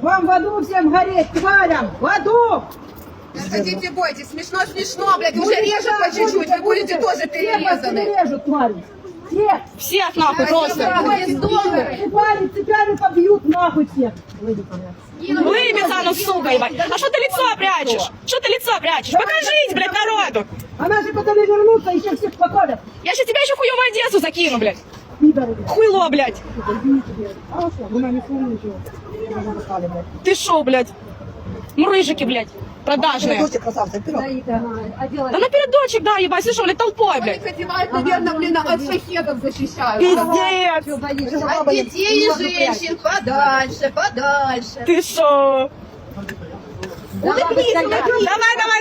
Вам в аду всем гореть, тварям! В аду! Хотите, бойтесь, смешно, блядь, уже режет по чуть-чуть, вы будете тоже перерезаны. Режут, твари! Всех! Всех нахуй просто. Цепями, цепями побьют нахуй всех! Лыбится оно, сука, ебать. А что ты лицо прячешь? Что ты лицо прячешь? Покажись, блядь, народу. А наши потом и вернутся, еще всех покорят! Я сейчас тебя еще хуёвую Одессу закину, блядь. Пидоры, блядь! Хуйло, блядь. Хорошо, вы нам не слышали ничего. Ты шо, блядь? Мрыжики, блядь. Продажные. Красавцы, вперед! Да напередочек, да, ебать, слышал, блядь, толпой, Они блядь. хотевают, наверное, блин, от шахедов защищают. Пиздец. От детей и женщин подальше, подальше. Ты шо? Улыбнись, улыбнись.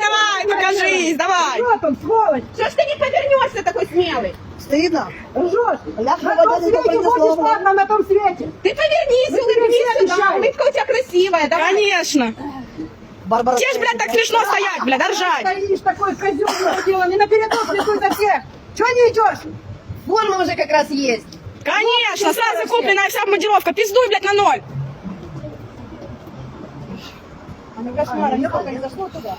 Давай, покажись, давай. Что там, сволочь? Что ж ты не повернешься такой смелый? Стыдно! Ржешь! Я На проводила том свете только будешь слово. ладно на том свете! Ты повернись, Вы улыбнись все сюда. обещали. Улыбка у тебя красивая, давай. Конечно. Барбара. Тебе ж, блядь, так смешно стоять, блядь, ржать. Стоишь такой козел делом, и напередок летуй за всех! Чего не идешь? Форма уже как раз есть. Конечно, сразу купленная вся командировка. Пиздуй, блядь, на ноль. Кошмар, я только не зашло туда.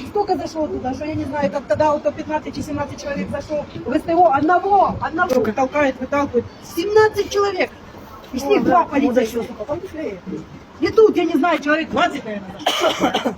Столько зашло туда, что я не знаю, как тогда вот 15 и 17 человек зашло в СТО. Одного толкает, выталкивает. 17 человек. Из них 2 полицейских. И тут, я не знаю, человек 20, наверное.